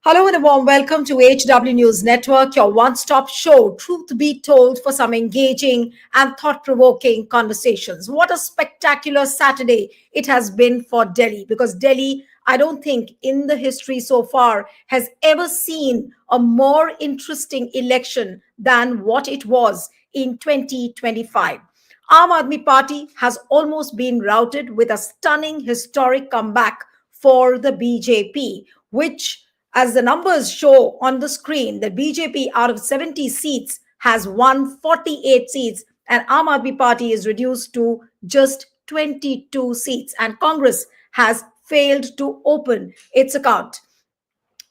Hello and a warm welcome to HW News Network, your one-stop show, truth be told, for some engaging and thought-provoking conversations. What a spectacular Saturday it has been for Delhi, because Delhi, I don't think in the history so far has ever seen a more interesting election than what it was in 2025. Aam Aadmi Party has almost been routed with a stunning historic comeback for the BJP, which, as the numbers show on the screen, the BJP out of 70 seats has won 48 seats, and Aam Aadmi Party is reduced to just 22 seats, and Congress has failed to open its account.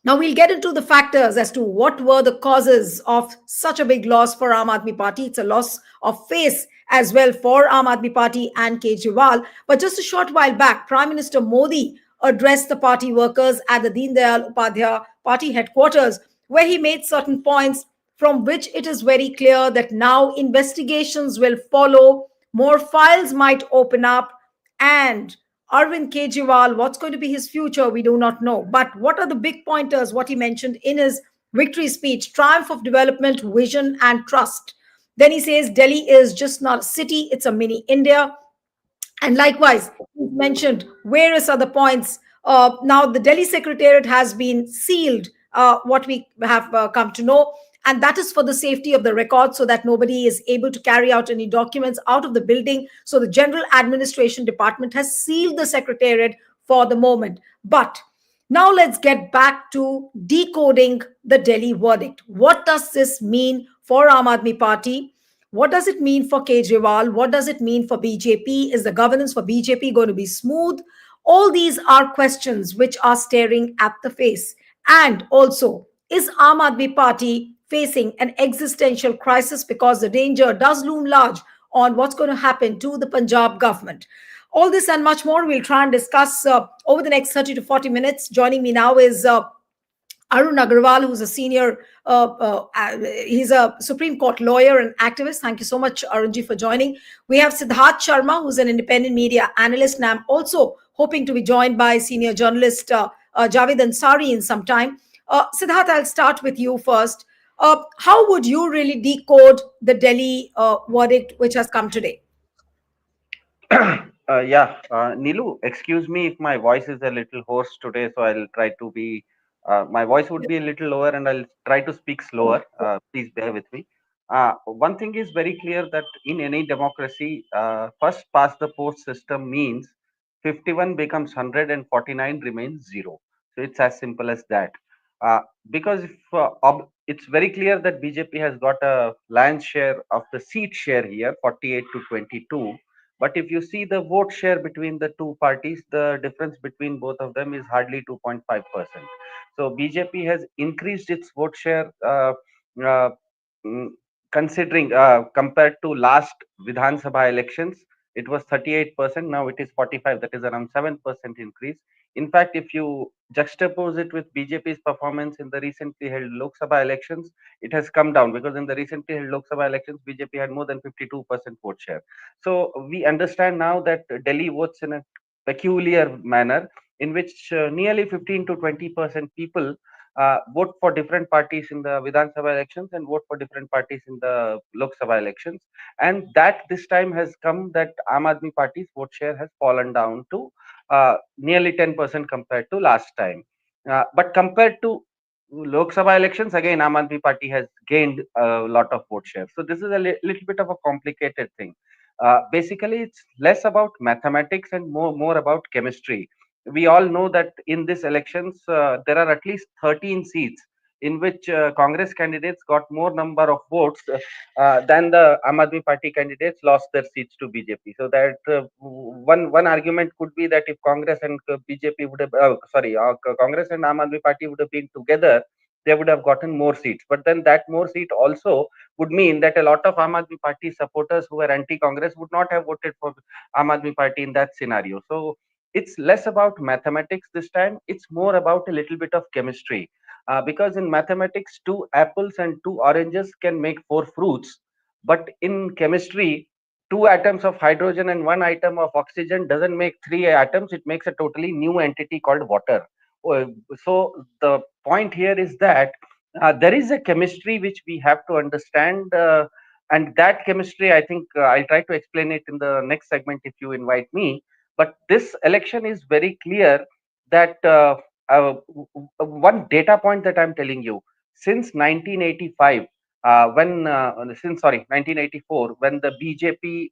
Now we'll get into the factors as to what were the causes of such a big loss for Aam Aadmi Party. It's a loss of face as well for Aam Aadmi Party and Kejriwal. But just a short while back, Prime Minister Modi addressed the party workers at the Deen Dayal Upadhyaya party headquarters, where he made certain points from which it is very clear that now investigations will follow, more files might open up, and Arvind Kejriwal, what's going to be his future, we do not know. But what are the big pointers, what he mentioned in his victory speech? Triumph of development, vision, and trust. Then he says Delhi is just not a city, it's a mini India. And likewise, he mentioned various other points. Now, the Delhi Secretariat has been sealed, what we have come to know, and that is for the safety of the record so that nobody is able to carry out any documents out of the building. So, the General Administration Department has sealed the Secretariat for the moment. But now let's get back to decoding the Delhi verdict. What does this mean for Aam Aadmi Party? What does it mean for Kejriwal? What does it mean for BJP? Is the governance for BJP going to be smooth? All these are questions which are staring at the face. And also, is Aam Aadmi Party facing an existential crisis, because the danger does loom large on what's going to happen to the Punjab government? All this and much more we'll try and discuss over the next 30 to 40 minutes. Joining me now is Arun Agarwal, who's a senior, he's a Supreme Court lawyer and activist. Thank you so much, Arunji, for joining. We have Siddharth Sharma, who's an independent media analyst, and I'm also hoping to be joined by senior journalist Javed Ansari in some time. Siddharth, I'll start with you first. How would you really decode the Delhi verdict which has come today? Neelu, excuse me if my voice is a little hoarse today, so I'll try to be. My voice would be a little lower, and I'll try to speak slower. Please bear with me. One thing is very clear that in any democracy, first past the post system means 51 becomes 100 and 49 remains 0. So it's as simple as that. Uh, because if it's very clear that BJP has got a lion's share of the seat share here, 48 to 22. But if you see the vote share between the two parties, the difference between both of them is hardly 2.5%. So BJP has increased its vote share, uh, mm, considering compared to last Vidhan Sabha elections, it was 38%. Now it is 45. That is around 7% increase. In fact, if you juxtapose it with BJP's performance in the recently held Lok Sabha elections, it has come down, because in the recently held Lok Sabha elections, BJP had more than 52% vote share. So we understand now that Delhi votes in a peculiar manner, in which nearly 15 to 20% people vote for different parties in the Vidhan Sabha elections and vote for different parties in the Lok Sabha elections. And that this time has come that Aam Aadmi Party's vote share has fallen down to nearly 10% compared to last time. But compared to Lok Sabha elections, again, Aam Aadmi Party has gained a lot of vote share. So this is a little bit of a complicated thing. Basically, it's less about mathematics and more about chemistry. We all know that in these elections, there are at least 13 seats in which Congress candidates got more number of votes than the Aam Aadmi Party candidates lost their seats to BJP. So that one argument could be that if Congress and BJP would have, Congress and Aam Aadmi Party would have been together, they would have gotten more seats. But then that more seat also would mean that a lot of Aam Aadmi Party supporters who were anti-Congress would not have voted for Aam Aadmi Party in that scenario. So it's less about mathematics this time. It's more about a little bit of chemistry. Because in mathematics, two apples and two oranges can make four fruits. But in chemistry, two atoms of hydrogen and one atom of oxygen doesn't make three atoms. It makes a totally new entity called water. so the point here is that there is a chemistry which we have to understand, and that chemistry, I think, I'll try to explain it in the next segment if you invite me. But this election is very clear that one data point that I'm telling you, since 1985, when since sorry 1984, when the BJP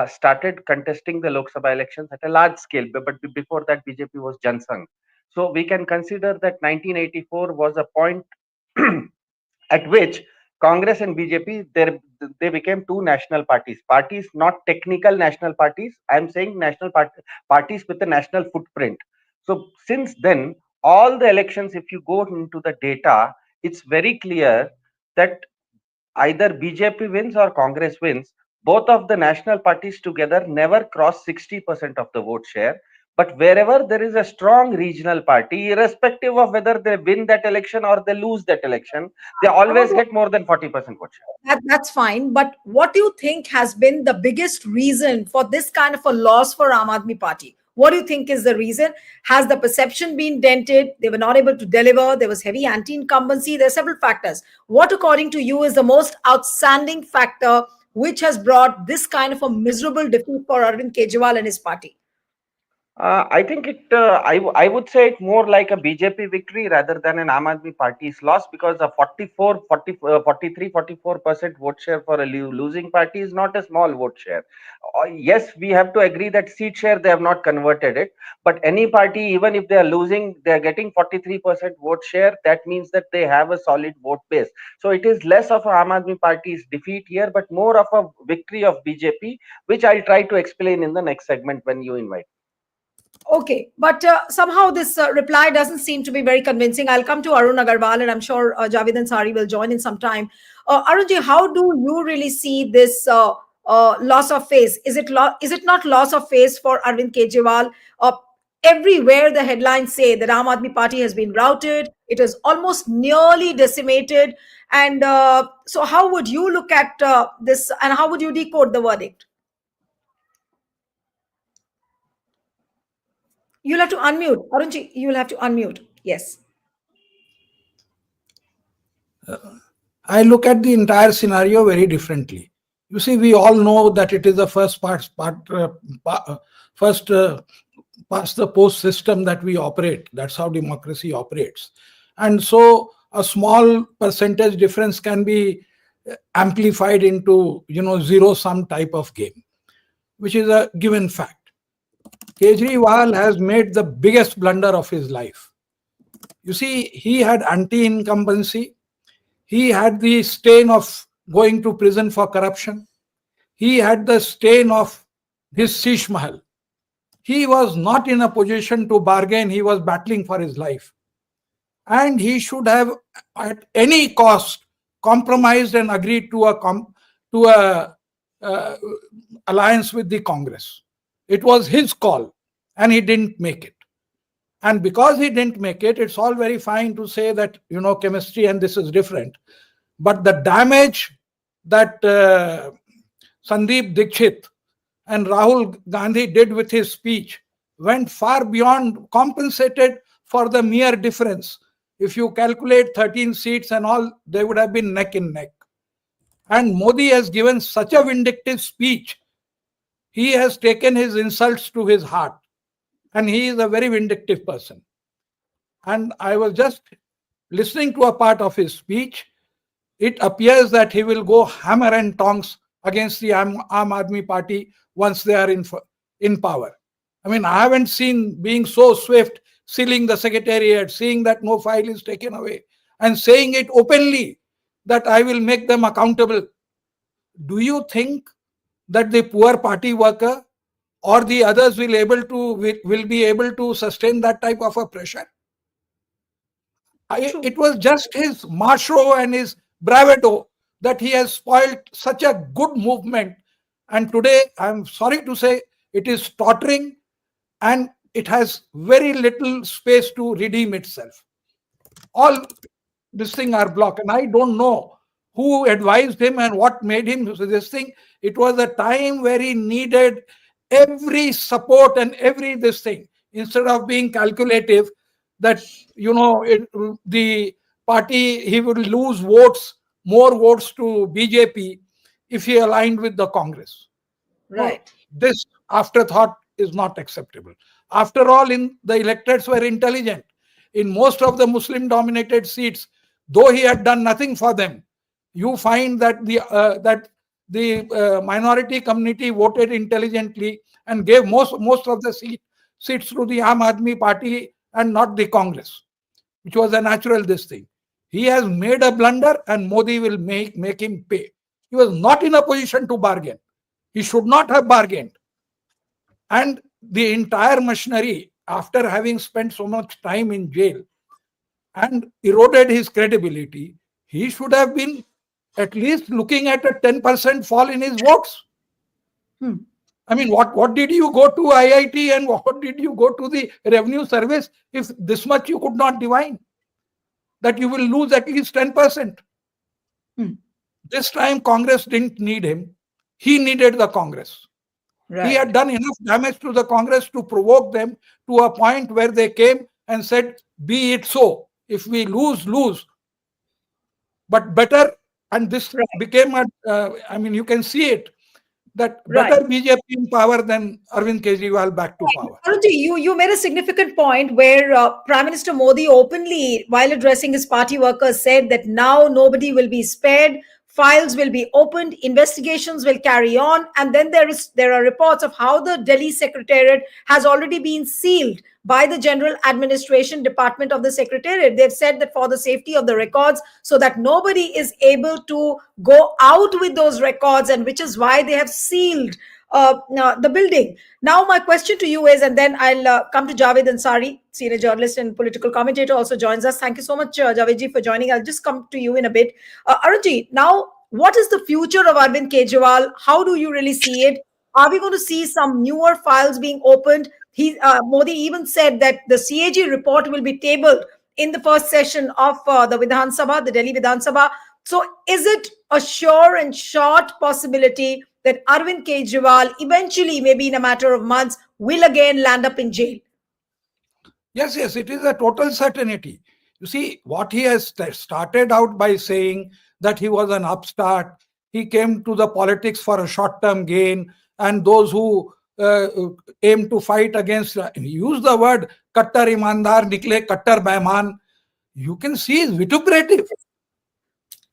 started contesting the Lok Sabha elections at a large scale, but before that BJP was Jansangh. So we can consider that 1984 was a point at which Congress and BJP, they became two national parties. Parties, not technical national parties. I am saying parties with a national footprint. So since then, all the elections, if you go into the data, it's very clear that either BJP wins or Congress wins. Both of the national parties together never cross 60% of the vote share. But wherever there is a strong regional party, irrespective of whether they win that election or they lose that election, they I want always to get more than 40% vote share. that's fine. But what do you think has been the biggest reason for this kind of a loss for Aam Aadmi Party? What do you think is the reason? Has the perception been dented? They were not able to deliver. There was heavy anti-incumbency. There are several factors. What, according to you, is the most outstanding factor which has brought this kind of a miserable defeat for Arvind Kejriwal and his party? I think I would say it more like a BJP victory rather than an Aam Aadmi Party's loss, because a 43-44% vote share for a losing party is not a small vote share. Yes, we have to agree that seat share, they have not converted it, but any party, even if they are losing, they are getting 43% vote share. That means that they have a solid vote base. So it is less of a Aam Aadmi Party's defeat here, but more of a victory of BJP, which I'll try to explain in the next segment when you invite. Okay, but somehow this reply doesn't seem to be very convincing. I'll come to Arun Agarwal, and I'm sure Javed Ansari will join in some time. Arunji, how do you really see this loss of face? Is it not loss of face for Arvind Kejriwal? Everywhere the headlines say that Aam Aadmi Party has been routed. It is almost nearly decimated. And so, how would you look at this, and how would you decode the verdict? You'll have to unmute. Arunji, you'll have to unmute. Yes. I look at the entire scenario very differently. You see, we all know that it is the first past the post system that we operate. That's how democracy operates. And so a small percentage difference can be amplified into, zero sum type of game, which is a given fact. Kejriwal has made the biggest blunder of his life. You see, he had anti-incumbency. He had the stain of going to prison for corruption. He had the stain of his Sheesh Mahal. He was not in a position to bargain. He was battling for his life. And he should have, at any cost, compromised and agreed to a alliance with the Congress. It was his call, and he didn't make it. And because he didn't make it, it's all very fine to say that, chemistry and this is different. But the damage that Sandeep Dikshit and Rahul Gandhi did with his speech went far beyond, compensated for the mere difference. If you calculate 13 seats and all, they would have been neck and neck. And Modi has given such a vindictive speech. He has taken his insults to his heart. And he is a very vindictive person. And I was just listening to a part of his speech. It appears that he will go hammer and tongs against the Aam Aadmi Party once they are in power. I mean, I haven't seen being so swift, sealing the secretariat, seeing that no file is taken away, and saying it openly that I will make them accountable. Do you think that the poor party worker or the others will be able to sustain that type of a pressure? It was just his macho and his bravado that he has spoiled such a good movement. And today, I'm sorry to say, it is tottering and it has very little space to redeem itself. All this thing are blocked, and I don't know who advised him and what made him this thing. It was a time where he needed every support and every this thing. Instead of being calculative, that the party, he would lose more votes to BJP if he aligned with the Congress. Right. This afterthought is not acceptable. After all, the electors were intelligent. In most of the Muslim dominated seats, though he had done nothing for them, you find that the minority community voted intelligently and gave most of the seats to the Aam Aadmi Party and not the Congress, which was a natural this thing. He has made a blunder and Modi will make him pay. He was not in a position to bargain. He should not have bargained. And the entire machinery, after having spent so much time in jail and eroded his credibility, he should have been at least looking at a 10% fall in his votes. I mean, what did you go to IIT and what did you go to the revenue service if this much you could not divine? That you will lose at least 10%. This time Congress didn't need him. He needed the Congress. Right. He had done enough damage to the Congress to provoke them to a point where they came and said, be it so. If we lose. But better, and this became you can see it, that better BJP in power than Arvind Kejriwal back to power. Arunji, you made a significant point where Prime Minister Modi openly, while addressing his party workers, said that now nobody will be spared. Files will be opened, investigations will carry on, and then there are reports of how the Delhi Secretariat has already been sealed by the General Administration Department of the Secretariat. They've said that for the safety of the records, so that nobody is able to go out with those records, and which is why they have sealed the building. Now, my question to you is, and then I'll come to Javed Ansari, senior journalist and political commentator, also joins us. Thank you so much, Javedji, for joining. I'll just come to you in a bit. Arunji, now, what is the future of Arvind Kejriwal? How do you really see it? Are we going to see some newer files being opened? Modi even said that the CAG report will be tabled in the first session of the Vidhan Sabha, the Delhi Vidhan Sabha. So is it a sure and short possibility that Arvind Kejriwal eventually, maybe in a matter of months, will again land up in jail? Yes, it is a total certainty. You see, what he has started out by saying that he was an upstart, he came to the politics for a short-term gain, and those who aim to fight against, use the word kattar imandar, nikle kattar baiman, you can see is vituperative.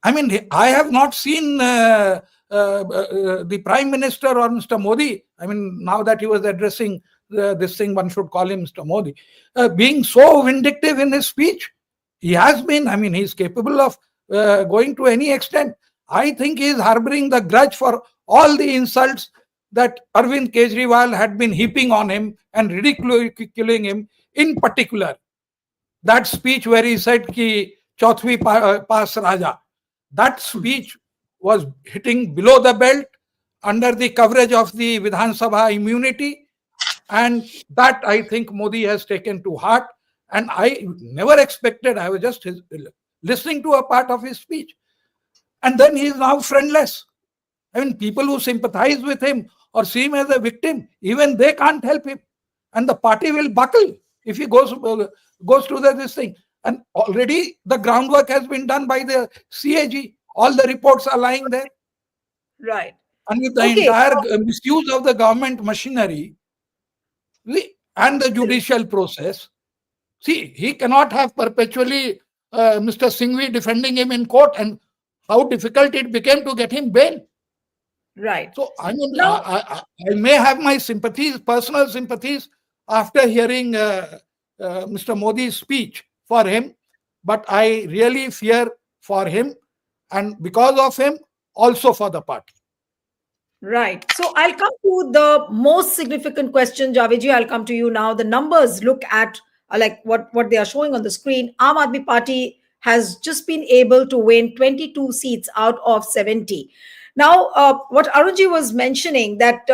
I mean, I have not seen the Prime Minister or Mr. Modi, I mean, now that he was addressing this thing, one should call him Mr. Modi, being so vindictive in his speech. He has been, I mean, he's capable of going to any extent. I think he is harboring the grudge for all the insults that Arvind Kejriwal had been heaping on him and ridiculing him. In particular, that speech where he said ki Chautwi Paas Raja, that speech was hitting below the belt under the coverage of the Vidhan Sabha immunity, and that I think Modi has taken to heart. And I never expected, I was just listening to a part of his speech, and then he is now friendless. I mean, people who sympathize with him or see him as a victim, even they can't help him, and the party will buckle if he goes to this thing. And already the groundwork has been done by the CAG. All the reports are lying there. Right. And with the entire misuse of the government machinery and the judicial process, see, he cannot have perpetually Mr. Singhvi defending him in court, and how difficult it became to get him bail. Right. So, I mean, I may have my sympathies, personal sympathies, after hearing Mr. Modi's speech for him, but I really fear for him, and because of him, also for the party. Right. So I'll come to the most significant question, Javiji. I'll come to you now. The numbers look at like what they are showing on the screen. Aam Aadmi Party has just been able to win 22 seats out of 70. Now, what Arunji was mentioning that,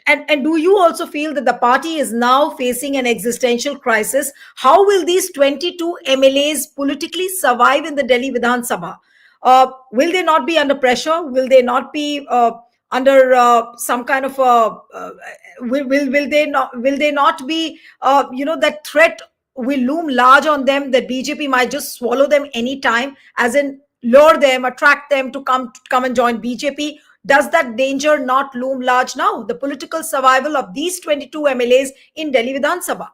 and do you also feel that the party is now facing an existential crisis? How will these 22 MLAs politically survive in the Delhi Vidhan Sabha? Will they not be under pressure? Will they not be under some kind of will they not be that threat will loom large on them, that BJP might just swallow them anytime, as in lure them, attract them to come and join BJP? Does that danger not loom large now? The political survival of these 22 MLAs in Delhi Vidhan Sabha.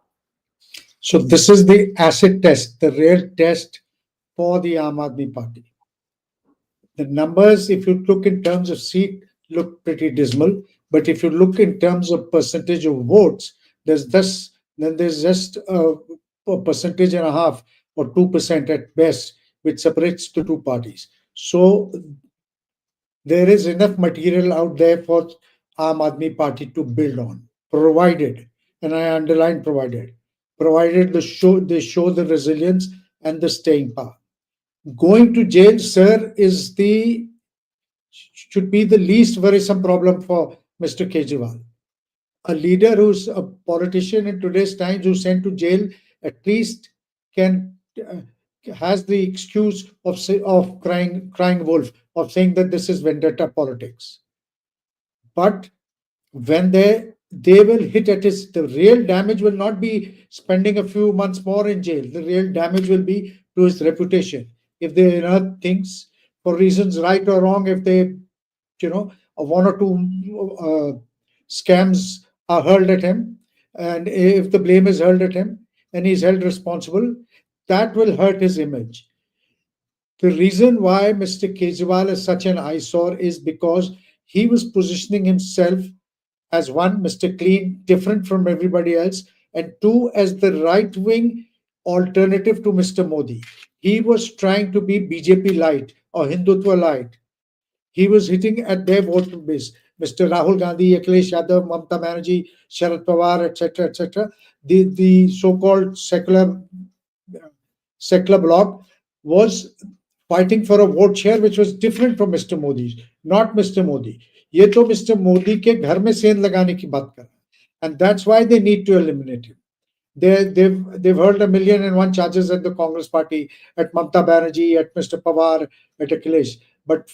So this is the acid test, the real test for the Aam Aadmi Party. The numbers, if you look in terms of seat, look pretty dismal. But if you look in terms of percentage of votes, there's just a percentage and a half or 2% at best, which separates the two parties. So there is enough material out there for Aam Aadmi Party to build on, provided, and I underline provided they show the resilience and the staying power. Going to jail, sir, should be the least worrisome problem for Mr. Kejriwal. A leader who's a politician in today's times who's sent to jail at least can has the excuse of crying wolf, of saying that this is vendetta politics. But when they will hit at the real damage will not be spending a few months more in jail. The real damage will be to his reputation. If they unearth things for reasons right or wrong, if they, one or two scams are hurled at him, and if the blame is hurled at him and he's held responsible, that will hurt his image. The reason why Mr. Kejriwal is such an eyesore is because he was positioning himself as one, Mr. Clean, different from everybody else, and two, as the right-wing alternative to Mr. Modi. He was trying to be BJP light or Hindutva light. He was hitting at their vote base. Mr. Rahul Gandhi, Akhilesh Yadav, Mamata Banerjee, Sharad Pawar, etc., etc. The so-called secular bloc was fighting for a vote share which was different from Mr. Modi's, not Mr. Modi. ये तो Mr. Modi के घर में सेंध लगाने की बात कर, and that's why they need to eliminate him. They've hurled 1,000,001 charges at the Congress party, at Mamata Banerjee, at Mr. Pawar, at Akhilesh. But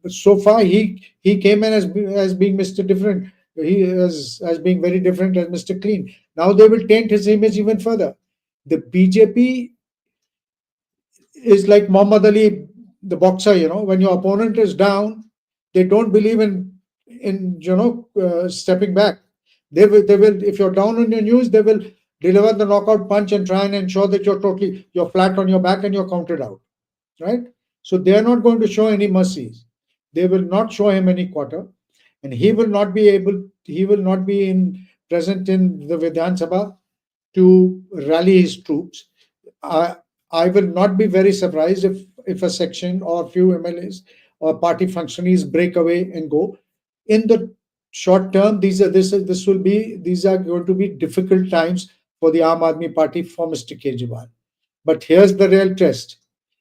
so far he came in as being Mr. Different. He as being very different as Mr. Clean. Now they will taint his image even further. The BJP is like Muhammad Ali, the boxer. When your opponent is down, they don't believe in stepping back. They will. If you're down on your knees, they will deliver the knockout punch and try and ensure that you're flat on your back and you're counted out, right? So they are not going to show any mercies. They will not show him any quarter, and he will not be present in the Vidhan Sabha to rally his troops. I will not be very surprised if a section or a few MLAs or party functionaries break away and go. In the short term, these are going to be difficult times for the Aam Aadmi Party, for Mr. Kejriwal. But here's the real test.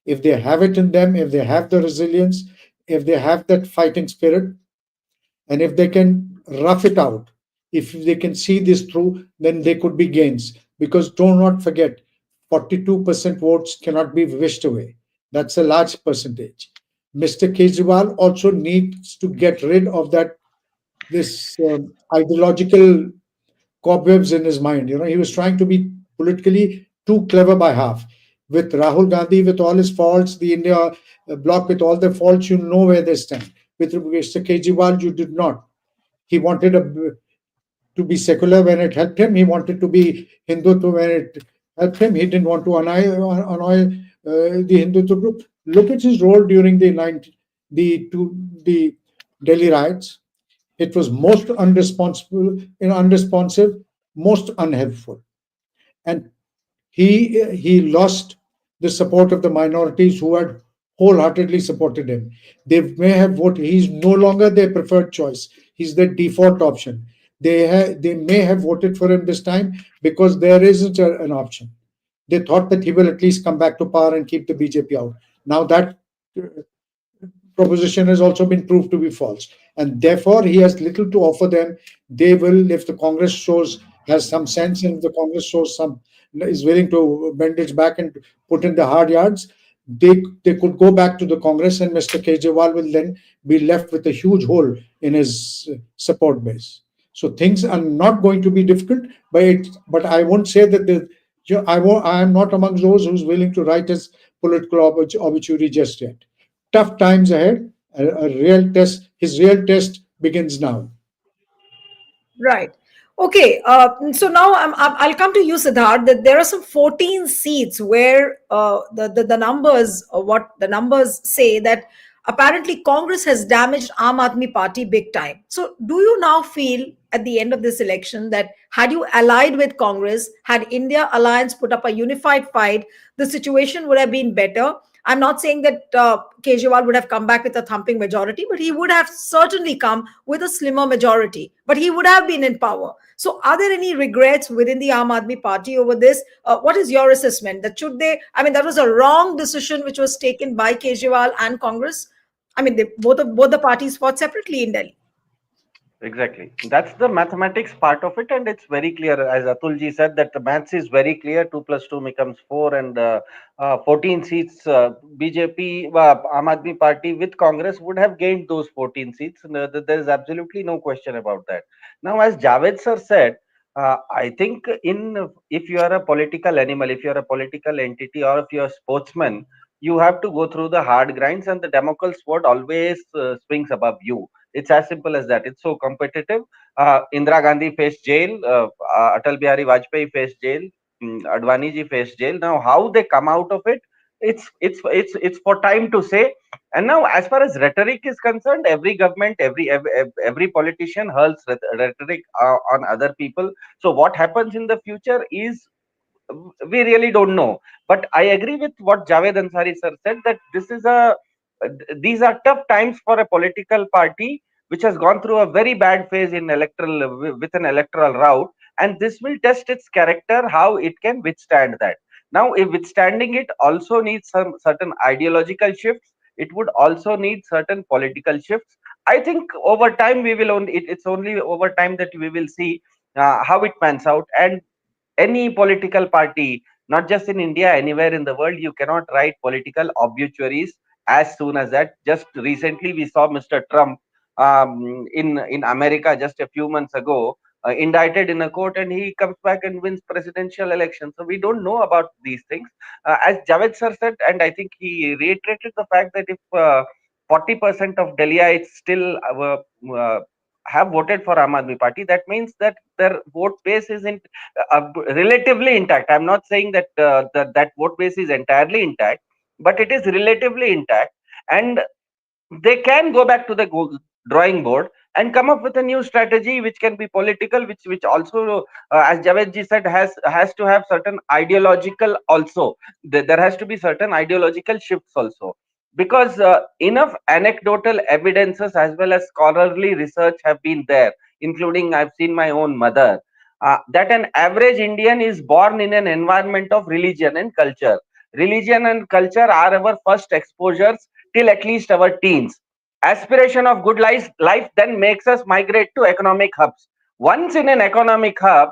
If they have it in them, if they have the resilience, if they have that fighting spirit, and if they can rough it out, if they can see this through, then they could be gains. Because do not forget, 42% votes cannot be wished away. That's a large percentage. Mr. Kejriwal also needs to get rid of this ideological cobwebs in his mind. He was trying to be politically too clever by half. With Rahul Gandhi, with all his faults, the India bloc with all their faults, you know where they stand. With Mr. Kejriwal, you did not. He wanted to be secular when it helped him. He wanted to be Hindutva when it helped him. He didn't want to annoy the Hindutva group. Look at his role during the Delhi riots. It was most unresponsive, most unhelpful. And he lost the support of the minorities who had wholeheartedly supported him. They may have voted. He's no longer their preferred choice. He's their default option. They may have voted for him this time because there isn't an option. They thought that he will at least come back to power and keep the BJP out. Now that proposition has also been proved to be false, and therefore he has little to offer them. They will, if the Congress has some sense, and if the Congress is willing to bend its back and put in the hard yards, they could go back to the Congress, and Mr. Kejriwal will then be left with a huge hole in his support base. So things are not going to be difficult, but I won't say that I am not among those who's willing to write his political obituary just yet. Tough times ahead. A real test. His real test begins now. Right. Okay. So now I'll come to you, Siddharth. That there are some 14 seats where the numbers, what the numbers say that apparently Congress has damaged Aam Aadmi Party big time. So do you now feel at the end of this election that had you allied with Congress, had India Alliance put up a unified fight, the situation would have been better? I'm not saying that Kejriwal would have come back with a thumping majority, but he would have certainly come with a slimmer majority. But he would have been in power. So, are there any regrets within the Aam Aadmi Party over this? What is your assessment? That should they? I mean, that was a wrong decision which was taken by Kejriwal and Congress. I mean, both the parties fought separately in Delhi. Exactly. That's the mathematics part of it, and it's very clear, as Atulji said, that the maths is very clear. 2 plus 2 becomes 4, and 14 seats. BJP, Aam Aadmi Party with Congress would have gained those 14 seats. And, there is absolutely no question about that. Now, as Javed sir said, I think if you are a political animal, if you are a political entity, or if you are a sportsman, you have to go through the hard grinds, and the Damocles sword always swings above you. It's as simple as that. It's so competitive. Indira Gandhi faced jail. Atal Bihari Vajpayee faced jail. Advani ji faced jail. Now, how they come out of it, it's for time to say. And now, as far as rhetoric is concerned, every government, every politician hurls rhetoric on other people. So, what happens in the future is we really don't know. But I agree with what Javed Ansari sir said, that these are tough times for a political party which has gone through a very bad phase in electoral with an electoral route, and this will test its character, how it can withstand that. Now, if withstanding it also needs some certain ideological shifts, it would also need certain political shifts. I think over time we will it's only over time that we will see how it pans out. And any political party, not just in India, anywhere in the world, you cannot write political obituaries as soon as that. Just recently, we saw Mr. Trump in America just a few months ago, indicted in a court, and he comes back and wins presidential election. So we don't know about these things. As Javed sir said, and I think he reiterated the fact that if 40% of Delhiites still have voted for Aam Aadmi Party, that means that their vote base isn't relatively intact. I'm not saying that that vote base is entirely intact, but it is relatively intact, and they can go back to the drawing board and come up with a new strategy which can be political, which also, as Javed ji said, has to have certain ideological also. There has to be certain ideological shifts also, because enough anecdotal evidences as well as scholarly research have been there, including I've seen my own mother, that an average Indian is born in an environment of religion and culture. Religion and culture are our first exposures till at least our teens. Aspiration of good life then makes us migrate to economic hubs. Once in an economic hub,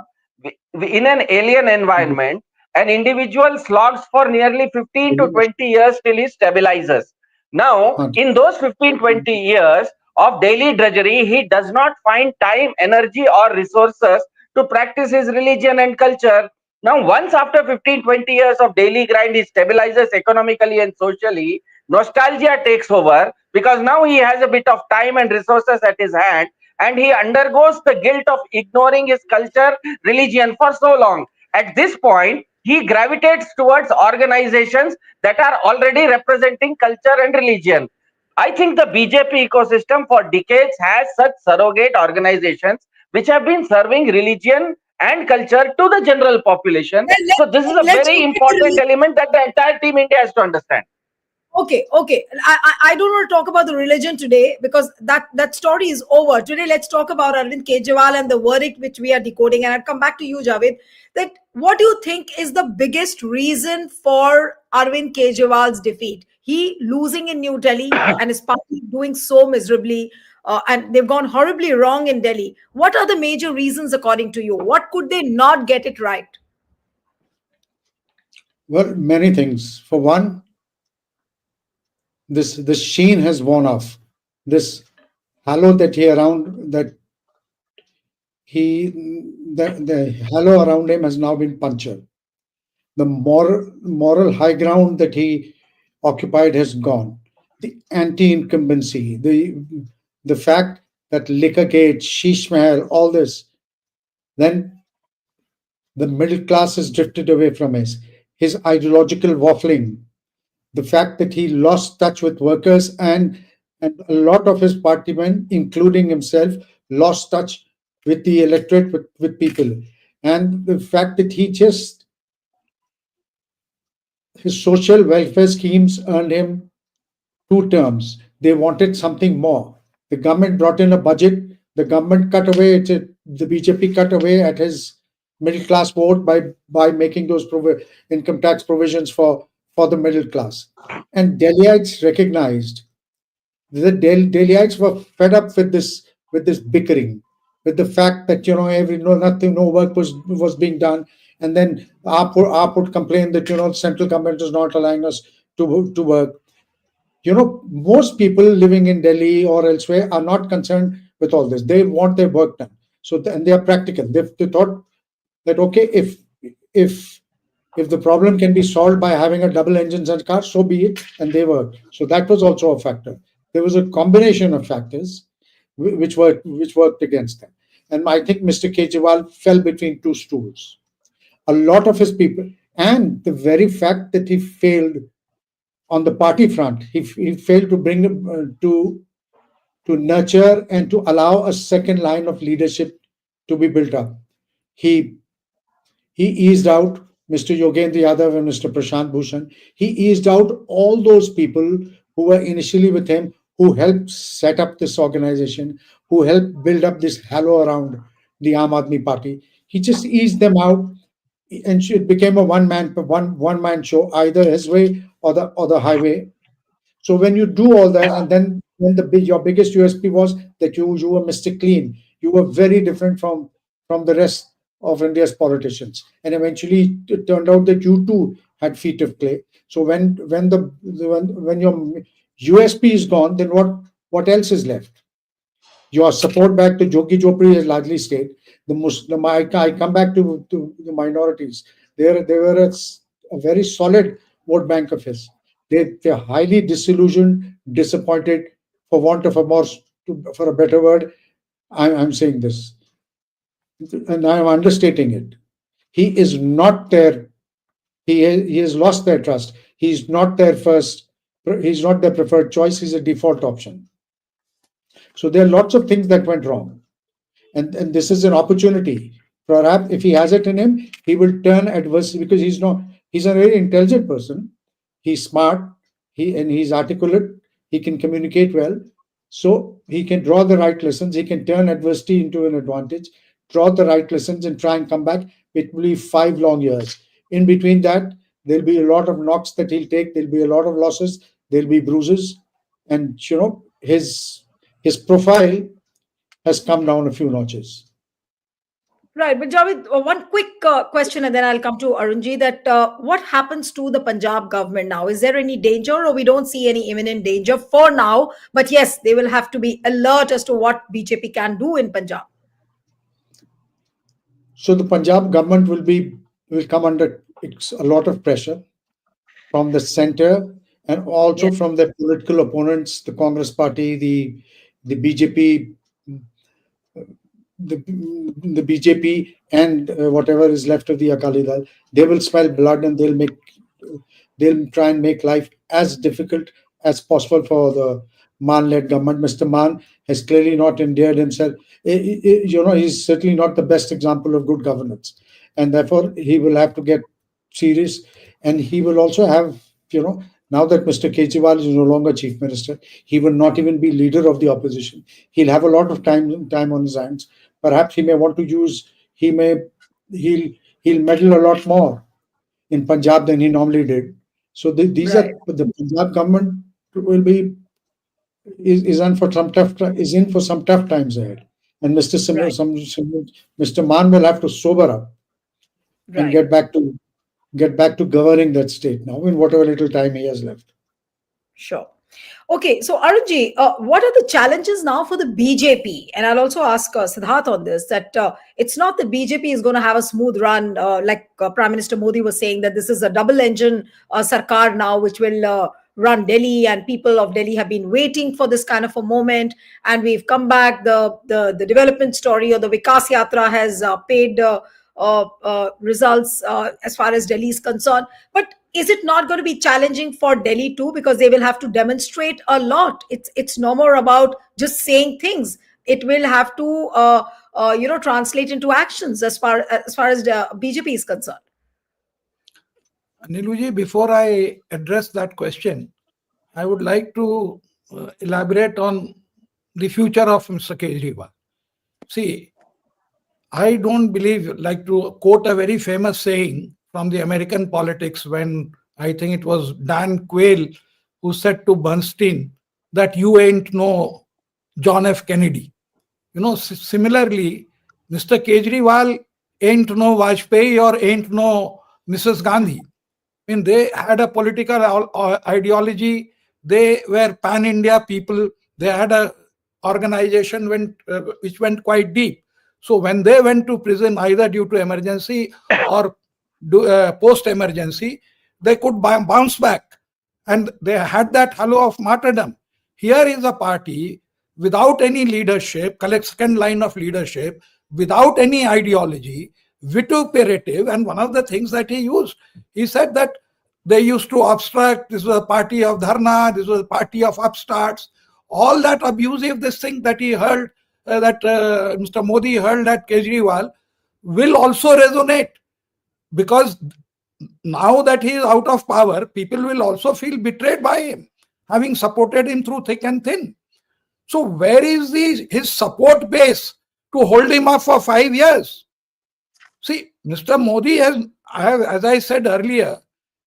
in an alien environment, an individual slogs for nearly 15 to 20 years till he stabilizes. Now, in those 15-20 years of daily drudgery, he does not find time, energy, or resources to practice his religion and culture. Now, once after 15-20 years of daily grind, he stabilizes economically and socially. Nostalgia takes over because now he has a bit of time and resources at his hand, and he undergoes the guilt of ignoring his culture, religion for so long. At this point, he gravitates towards organizations that are already representing culture and religion. I think the BJP ecosystem for decades has such surrogate organizations which have been serving religion and culture to the general population. So this is a Let's very important element that the entire team India has to understand. Okay. I don't want to talk about the religion today because that story is over. Today, let's talk about Arvind Kejriwal and the verdict which we are decoding. And I'll come back to you, Javed. That what do you think is the biggest reason for Arvind Kejriwal's defeat? He losing in New Delhi and his party doing so miserably, and they've gone horribly wrong in Delhi. What are the major reasons, according to you? What could they not get it right? Well, many things. For one, this sheen has worn off. This halo that he around that he the halo around him has now been punctured. the moral high ground that he occupied has gone. The anti-incumbency, the fact that Liquorgate, Sheesh Mahal, all this, then the middle class has drifted away from his ideological waffling, the fact that he lost touch with workers, and a lot of his party men, including himself, lost touch with the electorate, with people, and the fact that his social welfare schemes earned him 2 terms. They wanted something more. The government brought in a budget. The government cut away. The BJP cut away at his middle class vote by making those income tax provisions for the middle class. And Delhiites recognized, the Delhiites were fed up with this bickering, with the fact that no work was being done, and then AAP would complain that central government is not allowing us to work. Most people living in Delhi or elsewhere are not concerned with all this. They want their work done. And they are practical. They thought that, okay, if the problem can be solved by having a double engines and car, so be it, and they worked. So that was also a factor. There was a combination of factors which worked against them. And I think Mr. Kejriwal fell between two stools. A lot of his people, and the very fact that he failed on the party front, he failed to bring to nurture and to allow a second line of leadership to be built up. He eased out Mr. Yogendra Yadav and Mr. Prashant Bhushan. He eased out all those people who were initially with him, who helped set up this organization, who helped build up this halo around the Aam Aadmi Party. He just eased them out, and it became a one-man show, either his way or the highway. So when you do all that, and then when your biggest USP was that you were Mr. Clean, you were very different from the rest of India's politicians, and eventually it turned out that you too had feet of clay. So when your USP is gone, then what else is left? Your support back to Joggi Jopri has largely stayed. I come back to the minorities. They were a very solid vote bank of his. They're highly disillusioned, disappointed, for want of for a better word. I'm saying this, and I'm understating it. He is not there. He has lost their trust. He's not their preferred choice. He's a default option. So there are lots of things that went wrong. And this is an opportunity. Perhaps if he has it in him, he will turn adverse, because he's a very intelligent person. He's smart, he's articulate, he can communicate well. So he can draw the right lessons, he can turn adversity into an advantage, draw the right lessons and try and come back. It will be 5 long years. In between that, there'll be a lot of knocks that he'll take, there'll be a lot of losses, there'll be bruises, and his profile has come down a few notches. Right, but Javed, one quick question, and then I'll come to Arunji. That what happens to the Punjab government now? Is there any danger, or we don't see any imminent danger for now? But yes, they will have to be alert as to what BJP can do in Punjab. So the Punjab government will come under a lot of pressure from the center, and also from their political opponents, the Congress party, the BJP, the BJP, and whatever is left of the Akali Dal. They will smell blood, and they'll try and make life as difficult as possible for the Maan-led government. Mr. Maan has clearly not endeared himself. He's certainly not the best example of good governance, and therefore he will have to get serious. And he will also have, now that Mr. Kejriwal is no longer chief minister, he will not even be leader of the opposition. He'll have a lot of time on his hands. Perhaps he may want to he'll meddle a lot more in Punjab than he normally did. So the Punjab government is in for some tough times ahead. And Mr. Maan will have to sober up and get back to governing that state now in whatever little time he has left. Sure. Okay, so Arunji, what are the challenges now for the BJP? And I'll also ask Siddharth on this, that it's not that BJP is going to have a smooth run, like Prime Minister Modi was saying, that this is a double engine sarkar now, which will run Delhi, and people of Delhi have been waiting for this kind of a moment. And we've come back. The development story, or the Vikas Yatra, has paid results as far as Delhi is concerned. But is it not going to be challenging for Delhi too, because they will have to demonstrate a lot? It's no more about just saying things. It will have to translate into actions as far as the BJP is concerned. Neeluji, before I address that question, I would like to elaborate on the future of Mr. Kejriwal. See, I don't believe, like to quote a very famous saying from the American politics, when I think it was Dan Quayle who said to Bernstein that you ain't no John F. Kennedy. Similarly, Mr. Kejriwal ain't no Vajpayee or ain't no Mrs. Gandhi. I mean, they had a political ideology. They were pan-India people. They had a organization which went quite deep. So when they went to prison, either due to emergency or post-emergency, they could bounce back. And they had that halo of martyrdom. Here is a party without any leadership, second line of leadership, without any ideology, vituperative. And one of the things that he used, he said that they used to abstract, this was a party of dharna, this was a party of upstarts. All that abusive, this thing that he heard, that Mr. Modi hurled at Kejriwal, will also resonate, because now that he is out of power, people will also feel betrayed by him, having supported him through thick and thin. So where is his support base to hold him up for 5 years? See, Mr. Modi has, as I said earlier,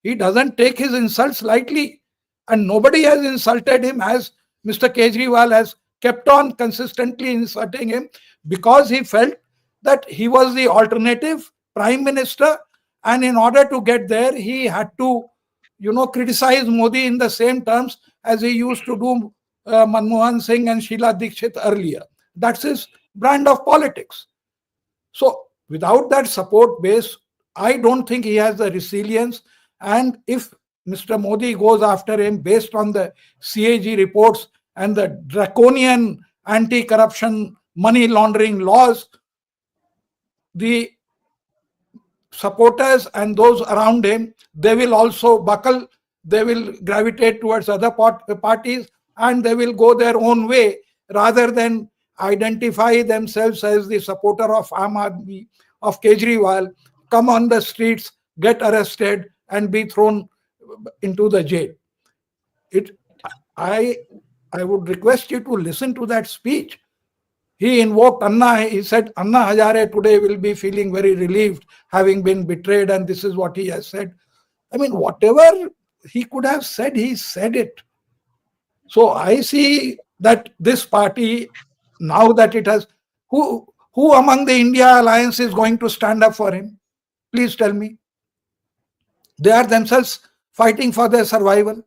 he doesn't take his insults lightly, and nobody has insulted him as Mr. Kejriwal has kept on consistently insulting him, because he felt that he was the alternative prime minister, and in order to get there, he had to, criticize Modi in the same terms as he used to do Manmohan Singh and Sheila Dikshit earlier. That's his brand of politics. So without that support base, I don't think he has the resilience. And if Mr. Modi goes after him based on the CAG reports and the draconian anti-corruption money laundering laws, the supporters and those around him, they will also buckle, they will gravitate towards other parties, and they will go their own way rather than identify themselves as the supporter of Aam Aadmi, of Kejriwal, come on the streets, get arrested, and be thrown into the jail. I would request you to listen to that speech. He invoked Anna. He said, Anna Hazare today will be feeling very relieved, having been betrayed, and this is what he has said. I mean, whatever he could have said, he said it. So I see that this party, now that it has, who among the India alliance is going to stand up for him? Please tell me. They are themselves fighting for their survival.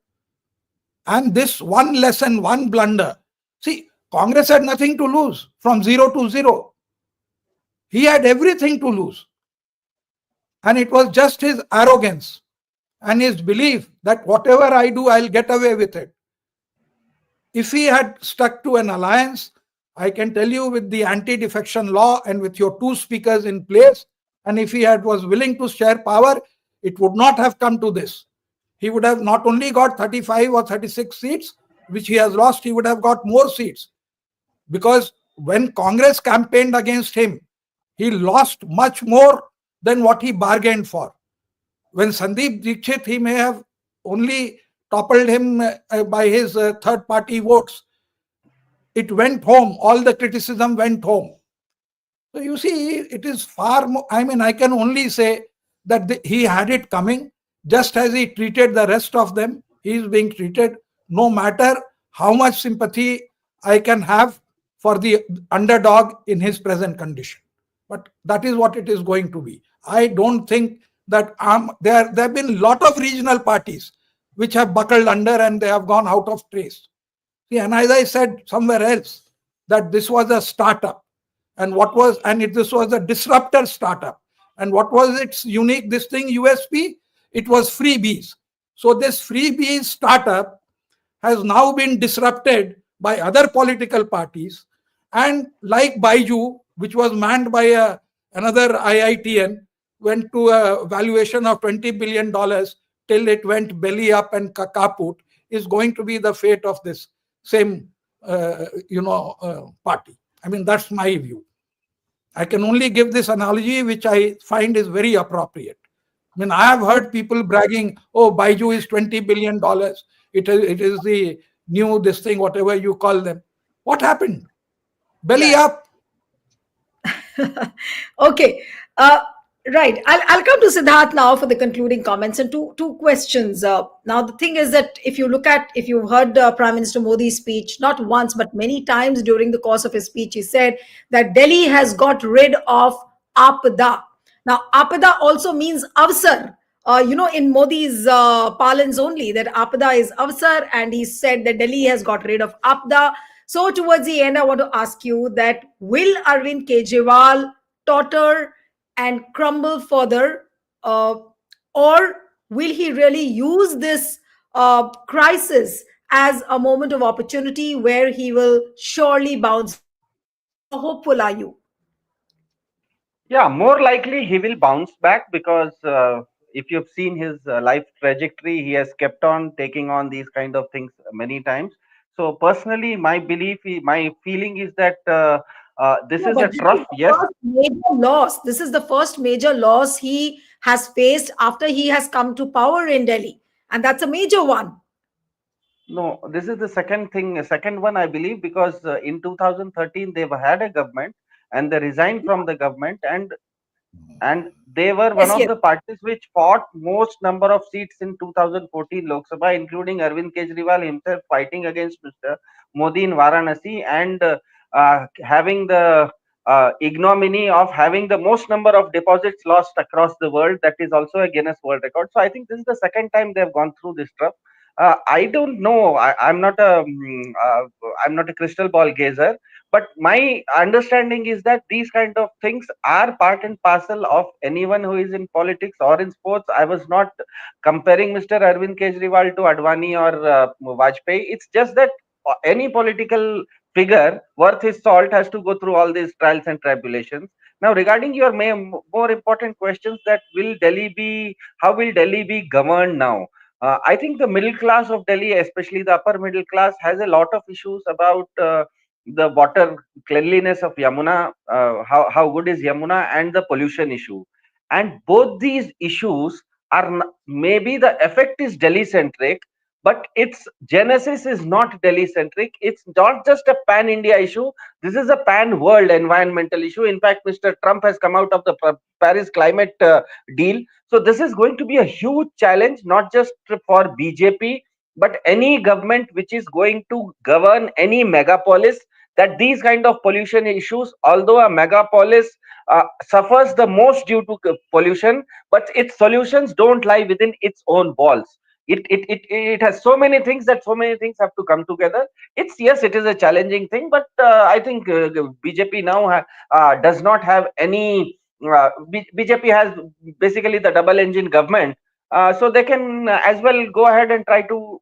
And this one lesson, one blunder. See, Congress had nothing to lose from 0 to 0. He had everything to lose. And it was just his arrogance and his belief that whatever I do, I'll get away with it. If he had stuck to an alliance, I can tell you, with the anti-defection law and with your 2 speakers in place, and if he was willing to share power, it would not have come to this. He would have not only got 35 or 36 seats, which he has lost, he would have got more seats. Because when Congress campaigned against him, he lost much more than what he bargained for. When Sandeep Dikshit, he may have only toppled him by his third-party votes. It went home. All the criticism went home. So you see, it is far more, I can only say that he had it coming. Just as he treated the rest of them, he is being treated, no matter how much sympathy I can have for the underdog in his present condition. But that is what it is going to be. I don't think that there have been a lot of regional parties. which have buckled under and they have gone out of trace. See, and as I said somewhere else, that this was a startup, this was a disruptor startup. And what was its unique, this thing, USP? It was freebies. So this freebies startup has now been disrupted by other political parties. And like Baiju, which was manned by another IITN, went to a valuation of $20 billion till it went belly up and kaput, is going to be the fate of this same party. I mean, that's my view. I can only give this analogy, which I find is very appropriate. I mean, I have heard people bragging, oh, Baiju is $20 billion. It is the new, this thing, whatever you call them. What happened? Belly up. Okay. Right. I'll come to Siddharth now for the concluding comments and two questions. Now, the thing is that if you've heard Prime Minister Modi's speech, not once, but many times during the course of his speech, he said that Delhi has got rid of Apada. Now, Apada also means Avsar. In Modi's parlance only, that Apada is Avsar, and he said that Delhi has got rid of Apada. So towards the end, I want to ask you that will Arvind Kejriwal totter and crumble further, or will he really use this crisis as a moment of opportunity where he will surely bounce back? How hopeful are you? Yeah, more likely he will bounce back, because if you've seen his life trajectory, he has kept on taking on these kind of things many times. So personally, my feeling is that this is a tough, yes. This is the first major loss he has faced after he has come to power in Delhi, and that's a major one. No, this is the second one, I believe, because in 2013 they've had a government and they resigned from the government, and they were one of the parties which fought most number of seats in 2014 Lok Sabha, including Arvind Kejriwal himself fighting against Mr. Modi in Varanasi, and having the ignominy of having the most number of deposits lost across the world. That is also a Guinness World Record. So I think this is the second time they've gone through this stuff. I don't know. I'm not a crystal ball gazer, but my understanding is that these kind of things are part and parcel of anyone who is in politics or in sports. I was not comparing Mr. Arvind Kejriwal to Advani or Vajpayee. It's just that any political figure worth his salt has to go through all these trials and tribulations. Now, regarding your more important questions, that how will Delhi be governed now? I think the middle class of Delhi, especially the upper middle class, has a lot of issues about the water cleanliness of Yamuna, how good is Yamuna, and the pollution issue. And both these issues are maybe the effect is Delhi centric, but its genesis is not Delhi centric. It's not just a pan India issue. This is a pan world environmental issue. In fact, Mr. Trump has come out of the Paris climate deal. So this is going to be a huge challenge, not just for BJP, but any government which is going to govern any megapolis, that these kind of pollution issues, although a megapolis suffers the most due to pollution, but its solutions don't lie within its own walls. It has so many things that so many things have to come together. It is a challenging thing, but I think BJP now does not have any. BJP has basically the double engine government, so they can as well go ahead and try to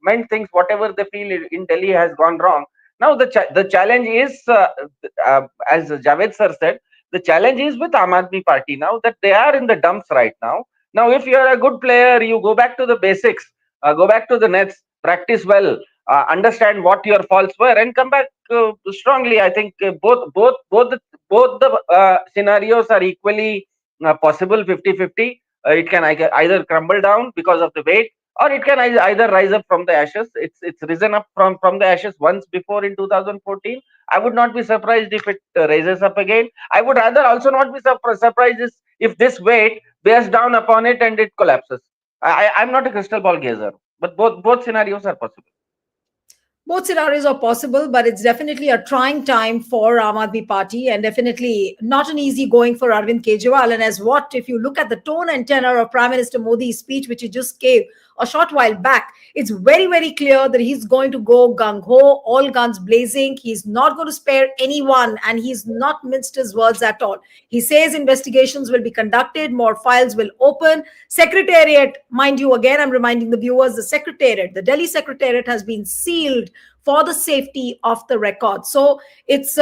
mend things, whatever they feel in Delhi has gone wrong. Now the challenge is, as Javed sir said, the challenge is with Aam Aadmi Party now, that they are in the dumps right now. Now, if you are a good player, you go back to the basics, go back to the nets, practice well, understand what your faults were, and come back strongly. I think both the scenarios are equally possible, 50-50. It can either crumble down because of the weight, or it can either rise up from the ashes. It's risen up from the ashes once before in 2014. I would not be surprised if it raises up again. I would rather also not be surprised if this weight bears down upon it and it collapses. I'm not a crystal ball gazer, but both scenarios are possible. Both scenarios are possible, but it's definitely a trying time for Aam Aadmi Party, and definitely not an easy going for Arvind Kejriwal. And if you look at the tone and tenor of Prime Minister Modi's speech, which he just gave a short while back, it's very, very clear that he's going to go gung-ho, all guns blazing. He's not going to spare anyone, and he's not minced his words at all. He says investigations will be conducted, more files will open. Secretariat, mind you, again, I'm reminding the viewers, the Secretariat, the Delhi Secretariat has been sealed for the safety of the record. So it's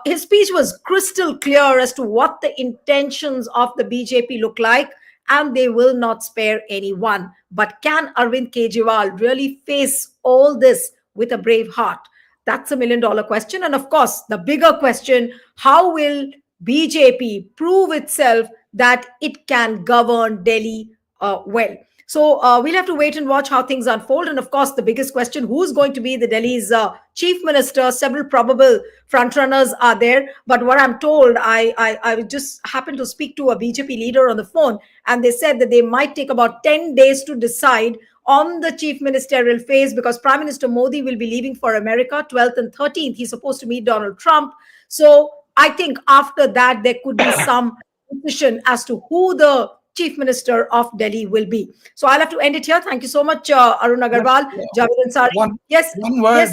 his speech was crystal clear as to what the intentions of the BJP look like, and they will not spare anyone. But can Arvind Kejriwal really face all this with a brave heart? That's $1 million question. And of course, the bigger question, how will BJP prove itself that it can govern Delhi well? So we'll have to wait and watch how things unfold. And of course, the biggest question, who's going to be the Delhi's chief minister? Several probable frontrunners are there. But what I'm told, I just happened to speak to a BJP leader on the phone, and they said that they might take about 10 days to decide on the chief ministerial phase, because Prime Minister Modi will be leaving for America 12th and 13th. He's supposed to meet Donald Trump. So I think after that, there could be some decision as to who the Chief Minister of Delhi will be. So I'll have to end it here. Thank you so much, Arun Agarwal, Javed Ansari. Yes, one word.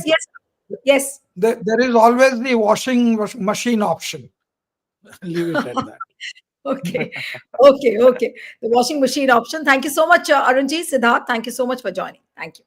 Yes. There is always the washing machine option. Leave it at that. Okay. The washing machine option. Thank you so much, Arunji. Siddharth, thank you so much for joining. Thank you.